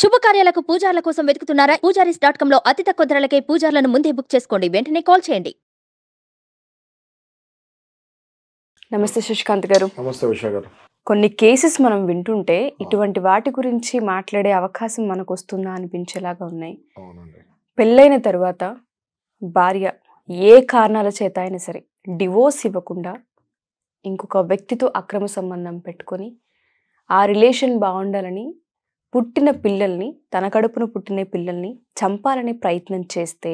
శుభకార్యాలకు పూజార్ల కోసం వెతుకుతున్నారా? పూజారీస్.com లో అతి తక్కువ ధరలకే పూజార్లను ముందే బుక్ చేసుకోండి. వెంటనే కాల్ చేయండి. నమస్తే శశికాంత్ గారు. నమస్తే ఉషా గారు. కొన్ని కేసెస్ మనం వింటుంటే ఇటువంటి వాటి గురించి మాట్లాడే అవకాశం మనకు వస్తుందా అనిపించేలాగా ఉన్నాయి. అవునండి. పెళ్ళైన తర్వాత భార్య ఏ కారణాల చేత అయినా సరే డివోర్స్ ఇవ్వకుండా ఇంకొక వ్యక్తితో అక్రమ సంబంధం పెట్టుకొని ఆ రిలేషన్ బాగుండాలని పుట్టిన పిల్లల్ని, తన కడుపున పుట్టిన పిల్లల్ని చంపాలనే ప్రయత్నం చేస్తే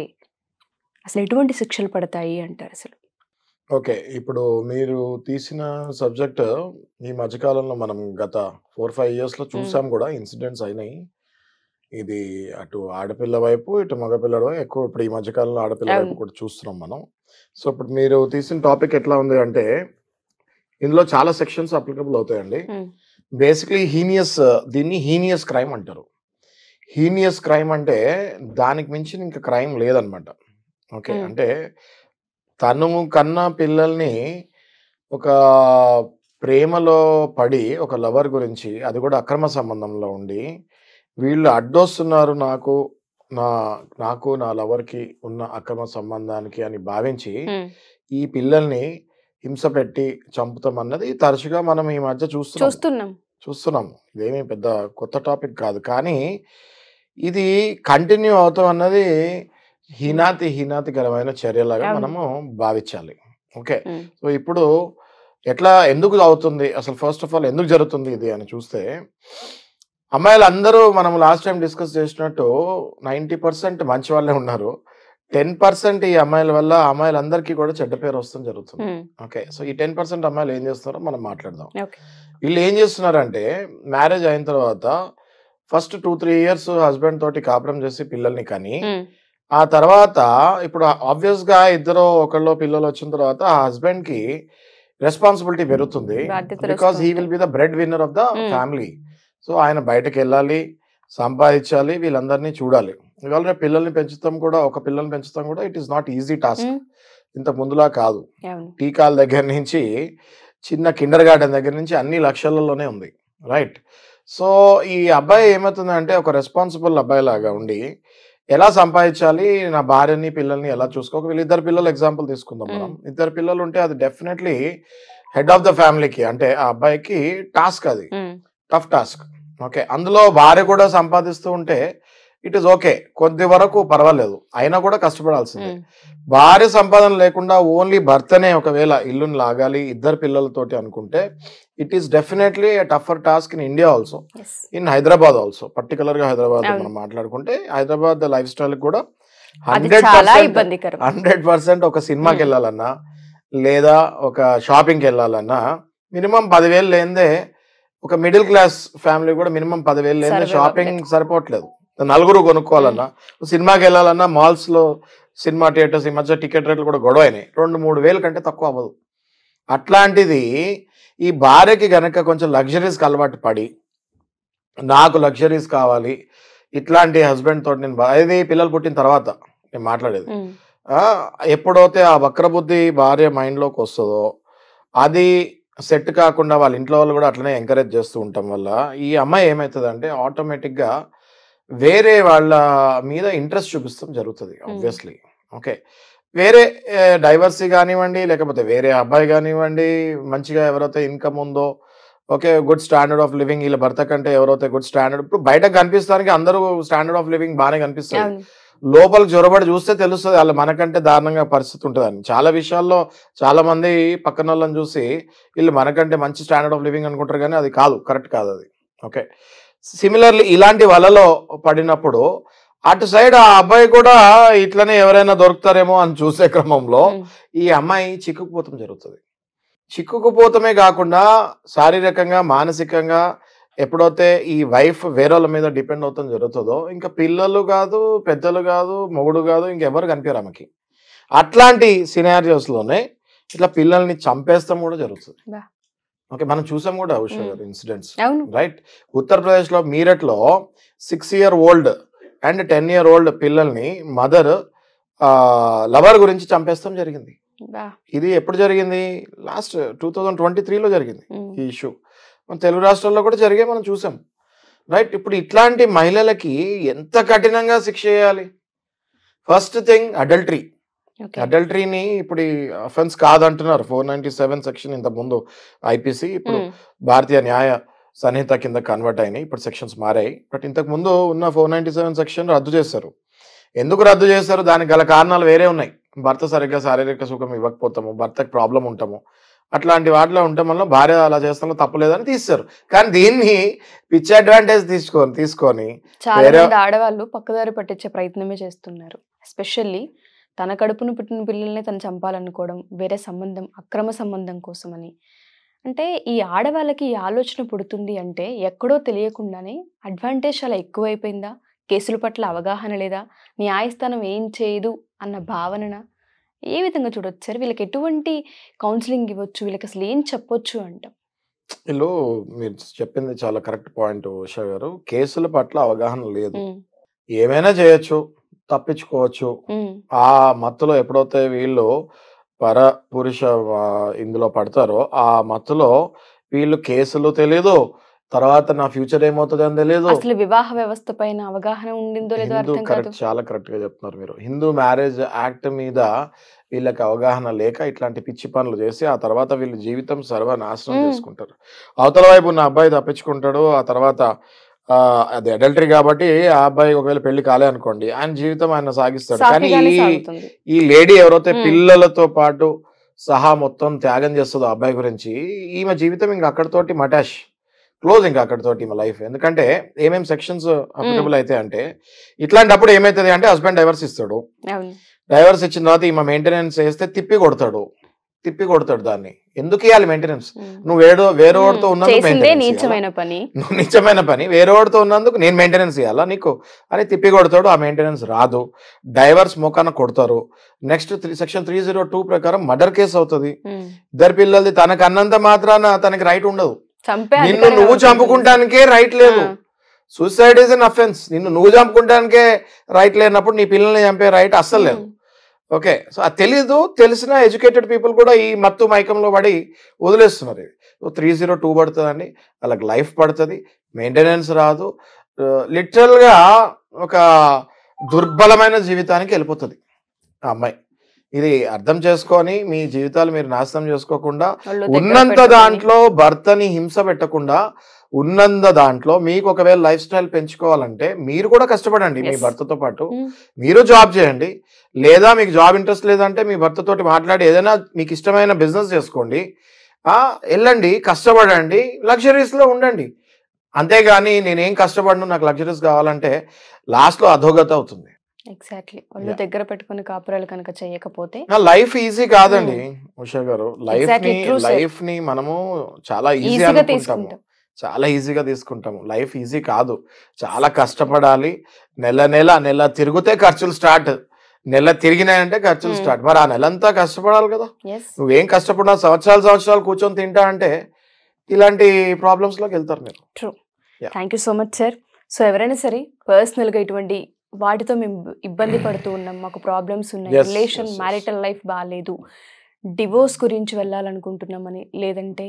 అసలు ఎటువంటి శిక్షలు పడతాయి అంటారు? అసలు ఓకే, ఇప్పుడు మీరు తీసిన సబ్జెక్ట్ ఈ మధ్యకాలంలో మనం గత 4-5 ఇయర్స్లో చూసాం కూడా, ఇన్సిడెంట్స్ అయినాయి. ఇది అటు ఆడపిల్ల వైపు ఇటు మగపిల్లల వైపు ఎక్కువ, ఇప్పుడు ఈ మధ్యకాలంలో ఆడపిల్ల వైపు కూడా చూస్తున్నాం మనం. సో ఇప్పుడు మీరు తీసిన టాపిక్ ఎట్లా ఉంది అంటే, ఇందులో చాలా సెక్షన్స్ అప్లికబుల్ అవుతాయండి. బేసిక్లీ దీన్ని హీనియస్ క్రైమ్ అంటారు. హీనియస్ క్రైమ్ అంటే దానికి మించిన ఇంకా క్రైమ్ లేదనమాట. ఓకే, అంటే తను కన్నా పిల్లల్ని ఒక ప్రేమలో పడి ఒక లవర్ గురించి, అది కూడా అక్రమ సంబంధంలో ఉండి, వీళ్ళు అడ్డొస్తున్నారు నాకు నా లవర్కి ఉన్న అక్రమ సంబంధానికి అని భావించి ఈ పిల్లల్ని హింస పెట్టి చంపుతామన్నది తరచుగా మనం ఈ మధ్య చూస్తున్నాం. ఇదేమీ పెద్ద కొత్త టాపిక్ కాదు, కానీ ఇది కంటిన్యూ అవుతాం అన్నది హీనాతికరమైన చర్యలాగా మనము భావించాలి. ఓకే, సో ఇప్పుడు ఎందుకు అవుతుంది అసలు, ఫస్ట్ ఆఫ్ ఆల్ ఎందుకు జరుగుతుంది ఇది అని చూస్తే, అమ్మాయిలు అందరూ మనం లాస్ట్ టైం డిస్కస్ చేసినట్టు 90% మంచి వాళ్ళే ఉన్నారు. 10% ఈ అమ్మాయిల వల్ల అమ్మాయిలందరికీ కూడా చెడ్డ పేరు వస్తుంది జరుగుతుంది. ఓకే, సో ఈ 10% అమ్మాయిలు ఏం చేస్తున్నారో మనం మాట్లాడదాం. వీళ్ళు ఏం చేస్తున్నారంటే, మ్యారేజ్ అయిన తర్వాత ఫస్ట్ 2-3 ఇయర్స్ హస్బెండ్ తోటి కాపురం చేసి పిల్లల్ని కానీ, ఆ తర్వాత ఇప్పుడు ఆబ్వియస్ గా ఒకళ్ళు పిల్లలు వచ్చిన తర్వాత ఆ హస్బెండ్ కి రెస్పాన్సిబిలిటీ పెరుగుతుంది. Because he will be the bread winner of the family. So ఆయన బయటకు వెళ్ళాలి, సంపాదించాలి, వీళ్ళందరినీ చూడాలి. ఇవాళ పిల్లల్ని పెంచుతాం కూడా, ఒక పిల్లల్ని పెంచుతాం కూడా it is not easy task. ఇంత ముందులా కాదు. టీకాల దగ్గర నుంచి చిన్న కిండర్ గార్డెన్ దగ్గర నుంచి అన్ని లక్షలలోనే ఉంది. రైట్. సో ఈ అబ్బాయి ఏమవుతుందంటే, ఒక రెస్పాన్సిబుల్ అబ్బాయి లాగా ఉండి ఎలా సంపాదించాలి, నా భార్యని పిల్లల్ని ఎలా చూసుకోక, వీళ్ళిద్దరు పిల్లలు ఎగ్జాంపుల్ తీసుకుందాం మనం. ఇద్దరు పిల్లలు ఉంటే అది డెఫినెట్లీ హెడ్ ఆఫ్ ద ఫ్యామిలీకి, అంటే ఆ అబ్బాయికి టాస్క్, అది టఫ్ టాస్క్. ఓకే, అందులో భార్య కూడా సంపాదిస్తూ ఉంటే ఇట్ ఈస్ ఓకే, కొద్ది వరకు పర్వాలేదు, అయినా కూడా కష్టపడాల్సిందే. భార్య సంపాదన లేకుండా ఓన్లీ భర్తనే ఒకవేళ ఇల్లుని లాగాలి ఇద్దరు పిల్లలతోటి అనుకుంటే, it is definitely a టఫర్ task in India also, in Hyderabad also. Particular గా హైదరాబాద్ మనం మాట్లాడుకుంటే, హైదరాబాద్ లైఫ్ స్టైల్ కూడా 100% ఒక సినిమాకి వెళ్ళాలన్నా లేదా ఒక షాపింగ్కి వెళ్ళాలన్నా మినిమం 10,000 లేనిదే, ఒక మిడిల్ క్లాస్ ఫ్యామిలీ కూడా మినిమం 10,000 లేనిదే షాపింగ్ సరిపోవట్లేదు. నలుగురు కొనుక్కోవాలన్నా, సినిమాకి వెళ్ళాలన్నా మాల్స్ లో, సినిమా థియేటర్స్ ఈ మధ్య టికెట్ రేట్లు కూడా గొడవ అయినాయి. 2-3 వేలు కంటే తక్కువ అవ్వదు. అట్లాంటిది ఈ భార్యకి గనక కొంచెం లగ్జరీస్కి అలవాటు పడి, నాకు లగ్జరీస్ కావాలి, ఇట్లాంటి హస్బెండ్ తోటి నేను అది పిల్లలు పుట్టిన తర్వాత నేను మాట్లాడేది, ఎప్పుడైతే ఆ వక్రబుద్ధి భార్య మైండ్లోకి వస్తుందో, అది సెట్ కాకుండా వాళ్ళ ఇంట్లో వాళ్ళు కూడా అట్లనే ఎంకరేజ్ చేస్తూ ఉండటం వల్ల ఈ అమ్మాయి ఏమవుతుందంటే ఆటోమేటిక్గా వేరే వాళ్ళ మీద ఇంట్రెస్ట్ చూపిస్తాం జరుగుతుంది ఆబ్వియస్లీ. ఓకే, వేరే డైవర్సీ కానివ్వండి, లేకపోతే వేరే అబ్బాయి కానివ్వండి, మంచిగా ఎవరైతే ఇన్కమ్ ఉందో, okay, good standard of living, వీళ్ళ భర్త కంటే ఎవరైతే గుడ్ స్టాండర్డ్, ఇప్పుడు బయటకు కనిపిస్తానికి అందరూ స్టాండర్డ్ ఆఫ్ లివింగ్ బాగానే కనిపిస్తుంది, లోపలికి జొరబడి చూస్తే తెలుస్తుంది వాళ్ళు మనకంటే దారుణంగా పరిస్థితి ఉంటుందని. చాలా విషయాల్లో చాలా మంది పక్కన వాళ్ళని చూసి వీళ్ళు మనకంటే మంచి స్టాండర్డ్ ఆఫ్ లివింగ్ అనుకుంటారు, కానీ అది కాదు, కరెక్ట్ కాదు అది. ఓకే, సిమిలర్లీ ఇలాంటి వలలో పడినప్పుడు అటు సైడ్ ఆ అబ్బాయి కూడా ఇట్లనే ఎవరైనా దొరుకుతారేమో అని చూసే క్రమంలో ఈ అమ్మాయి చిక్కుకుపోతాం జరుగుతుంది. చిక్కుకుపోతమే కాకుండా శారీరకంగా, మానసికంగా ఎప్పుడైతే ఈ వైఫ్ వేరేళ్ళ మీద డిపెండ్ అవుతాం జరుగుతుందో, ఇంకా పిల్లలు కాదు, పెద్దలు కాదు, మొగుడు కాదు, ఇంకెవరు కనిపించారు ఆమెకి. అట్లాంటి సినారియోస్లోనే ఇట్లా పిల్లల్ని చంపేస్తాం కూడా జరుగుతుంది. ఓకే, మనం చూసాం కూడా ఉషా గారు ఇన్సిడెంట్స్. రైట్, ఉత్తరప్రదేశ్లో మీరట్లో 6-year-old అండ్ 10-year-old పిల్లల్ని మదర్ లవర్ గురించి చంపేస్తాం జరిగింది. ఇది ఎప్పుడు జరిగింది? లాస్ట్ 2023లో జరిగింది ఈ ఇష్యూ. మన తెలుగు రాష్ట్రాల్లో కూడా జరిగే మనం చూసాం. రైట్. ఇప్పుడు ఇట్లాంటి మహిళలకి ఎంత కఠినంగా శిక్ష చేయాలి? First thing adultery. అడల్టరీని ఇప్పుడు అఫెన్స్ కాదంటున్నారు 497 సెక్షన్ ఇంత ముందు ఐపీసీ, ఇప్పుడు భారతీయ న్యాయ సంహిత కింద కన్వర్ట్ అయినాయి, ఇప్పుడు సెక్షన్స్ మారాయి. బట్ ఇంతకు ముందు ఉన్న 497 సెక్షన్ రద్దు చేశారు. ఎందుకు రద్దు చేశారు? దానికి గల కారణాలు వేరే ఉన్నాయి. భర్త సరిగ్గా శారీరక సుఖం ఇవ్వకపోతాము, భర్తకు ప్రాబ్లం ఉంటాము, అట్లాంటి వాటిలో ఉండటం వల్ల భార్య అలా చేస్తామో తప్పలేదని తీస్తారు. కానీ దీన్ని పిచ్చి అడ్వాంటేజ్ తీసుకొని చాలా మంది ఆడవాళ్ళు పక్కదారి పట్టించే ప్రయత్నమే చేస్తున్నారు. ఎస్పెషల్లీ తన కడుపును పుట్టిన పిల్లల్ని తను చంపాలనుకోవడం, వేరే సంబంధం, అక్రమ సంబంధం కోసమని. అంటే ఈ ఆడవాళ్ళకి ఈ ఆలోచన పుడుతుంది అంటే ఎక్కడో తెలియకుండానే అడ్వాంటేజ్ అలా ఎక్కువైపోయిందా? కేసుల పట్ల అవగాహన లేదా? న్యాయస్థానం ఏం చేయదు అన్న భావన ఏ విధంగా చూడొచ్చు సార్? వీళ్ళకి ఎటువంటి కౌన్సిలింగ్ ఇవ్వచ్చు? వీళ్ళకి అసలు ఏం చెప్పొచ్చు అంటాం? వీళ్ళు మీరు చెప్పింది చాలా కరెక్ట్ పాయింట్ ఉషా గారు. కేసుల పట్ల అవగాహన లేదు. ఏమైనా చేయొచ్చు, తప్పించుకోవచ్చు. ఆ మత్తులో ఎప్పుడైతే వీళ్ళు పురుష ఇందులో పడతారో ఆ మత్తులో వీళ్ళు కేసులు తెలీదు, తర్వాత నా ఫ్యూచర్ ఏమవుతుంది అని తెలియదు. అసలు వివాహ వ్యవస్థ పైన అవగాహన ఉండిందో లేదో అర్థం కాదు. చాలా కరెక్ట్ గా చెప్తున్నారు మీరు. హిందూ మ్యారేజ్ యాక్ట్ మీద వీళ్ళకి అవగాహన లేక ఇట్లాంటి పిచ్చి పనులు చేసి ఆ తర్వాత వీళ్ళు జీవితం సర్వనాశనం చేసుకుంటారు. అవతల వైపు ఉన్న అబ్బాయి తప్పించుకుంటాడు. ఆ తర్వాత అది అడల్టరీ కాబట్టి ఆ అబ్బాయి ఒకవేళ పెళ్లి కాలే అనుకోండి, ఆయన జీవితం ఆయన సాగిస్తాడు. కానీ ఈ లేడీ ఎవరైతే పిల్లలతో పాటు సహా మొత్తం త్యాగం చేస్తుందో అబ్బాయి గురించి, ఈమె జీవితం ఇంకా అక్కడితోటి మటాష్ క్లోజ్, ఇంకా అక్కడితోటి ఈమె లైఫ్. ఎందుకంటే ఏమేమి సెక్షన్స్ అప్లికబుల్ అయితే అంటే ఇట్లాంటప్పుడు ఏమైతుంది అంటే హస్బెండ్ డైవర్స్ ఇస్తాడు. డైవర్స్ ఇచ్చిన తర్వాత ఈమె మెయింటెనెన్స్ చేస్తే తిప్పి కొడతాడు దాన్ని. ఎందుకు ఇవ్వాలి మెయింటెనెన్స్? నువ్వు వేరేవాడితో ఉన్నందుకు నువ్వు నీచమైన పని, వేరేవాడితో ఉన్నందుకు నేను మెయింటెనెన్స్ ఇవ్వాలా నీకు అని తిప్పి కొడతాడు. ఆ మెయింటెనెన్స్ రాదు, డైవర్స్ మొక్కన కొడతారు. నెక్స్ట్ సెక్షన్ 302 ప్రకారం మర్డర్ కేసు అవుతుంది. ఇద్దరు పిల్లలది తనకు అన్నంత మాత్రాన తనకి రైట్ ఉండదు. నిన్ను నువ్వు చంపుకుంటానికే రైట్ లేదు. Suicide is an offence. నువ్వు చంపుకుంటానికే రైట్ లేనప్పుడు నీ పిల్లల్ని చంపే రైట్ అస్సలు లేదు. ఓకే, సో అది తెలీదు. తెలిసిన ఎడ్యుకేటెడ్ పీపుల్ కూడా ఈ మత్తు మైకంలో పడి వదిలేస్తున్నారు. 302 పడుతుందండి, వాళ్ళకి లైఫ్ పడుతుంది, మెయింటెనెన్స్ రాదు, లిటరల్గా ఒక దుర్బలమైన జీవితానికి వెళ్ళిపోతుంది ఆ అమ్మాయి. ఇది అర్థం చేసుకొని మీ జీవితాలు మీరు నాశనం చేసుకోకుండా, ఉన్నంత దాంట్లో భర్తని హింస పెట్టకుండా, ఉన్నంత దాంట్లో మీకు ఒకవేళ లైఫ్ స్టైల్ పెంచుకోవాలంటే మీరు కూడా కష్టపడండి. మీ భర్తతో పాటు మీరు జాబ్ చేయండి, లేదా మీకు జాబ్ ఇంట్రెస్ట్ లేదంటే మీ భర్తతోటి మాట్లాడి ఏదైనా మీకు ఇష్టమైన బిజినెస్ చేసుకోండి, వెళ్ళండి, కష్టపడండి, లగ్జరీస్ లో ఉండండి. అంతేగాని నేనేం కష్టపడను నాకు లగ్జరీస్ కావాలంటే లాస్ట్ లో అధోగతి అవుతుంది. ఎగ్జాక్ట్లీ. వాళ్ళు దగ్గర పెట్టుకుని కాపురాలు కనుక చేయకపోతే లైఫ్ ఈజీ కాదండి ఉషా గారు. లైఫ్ ని మనము చాలా ఈజీ అనుకుంటాము, చాలా ఈజీగా తీసుకుంటాము. లైఫ్ ఈజీ కాదు, చాలా కష్టపడాలి. నెల తిరిగితే ఖర్చులు స్టార్ట్, నెల తిరిగినాయంటే ఖర్చులు స్టార్ట్. మరి ఆ నెలంతా కష్టపడాలి కదా. నువ్వేం కష్టపడినా సంవత్సరాలు కూర్చొని తింటా అంటే ఇలాంటి ప్రాబ్లమ్స్ లోకి వెళ్తారు మీరు. True. Thank you so much sir. So ఎవరైనా సరే పర్సనల్ గా ఇటువంటి వాటితో మేము ఇబ్బంది పడుతూ ఉన్నాం, మాకు ప్రాబ్లమ్స్ ఉన్నాయి, రిలేషన్ మ్యారిటల్ లైఫ్ బాగాలేదు, డివోర్స్ గురించి వెళ్ళాలనుకుంటున్నామని, లేదంటే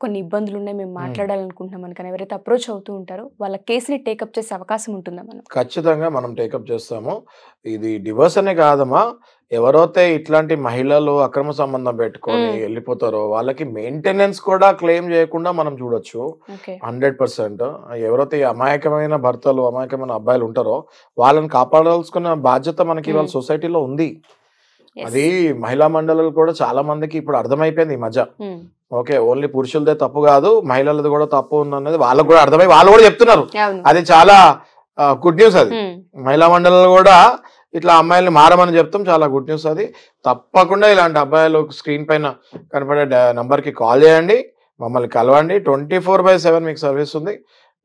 కొన్ని ఇబ్బందులు ఉన్నాయి మేము మాట్లాడాలనుకుంటున్నామని కానీ ఎవరైతే అప్రోచ్ అవుతూ ఉంటారో వాళ్ళ కేసుని టేకప్ చేసే అవకాశం ఉంటుందా? ఖచ్చితంగా మనం టేకప్ చేస్తాము. ఇది డివోర్స్ అనే కాదమ్మా, ఎవరైతే ఇట్లాంటి మహిళలు అక్రమ సంబంధం పెట్టుకొని వెళ్ళిపోతారో వాళ్ళకి మెయింటెనెన్స్ కూడా క్లెయిమ్ చేయకుండా మనం చూడొచ్చు. 100%. ఎవరైతే అమాయకమైన భర్తలు, అమాయకమైన అబ్బాయిలు ఉంటారో వాళ్ళని కాపాడాల్సుకున్న బాధ్యత మనకి ఇవాళ సొసైటీలో ఉంది. అది మహిళా మండలిలు కూడా చాలా మందికి ఇప్పుడు అర్థమైపోయింది ఈ మధ్య. ఓకే, ఓన్లీ పురుషులదే తప్పు కాదు, మహిళలది కూడా తప్పు ఉందన్నది వాళ్ళకు కూడా అర్థమై వాళ్ళు కూడా చెప్తున్నారు. అది చాలా గుడ్ న్యూస్. అది మహిళా మండలిలు కూడా ఇట్లా అమ్మాయిల్ని మారమని చెప్తాం, చాలా గుడ్ న్యూస్. అది తప్పకుండా ఇలాంటి అబ్బాయిలు స్క్రీన్ పైన కనపడే నంబర్కి కాల్ చేయండి, మమ్మల్ని కలవండి. 24/7 మీకు సర్వీస్ ఉంది.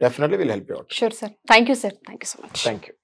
Definitely will help you out. Sure sir. Thank you sir. Thank you so much. Thank you.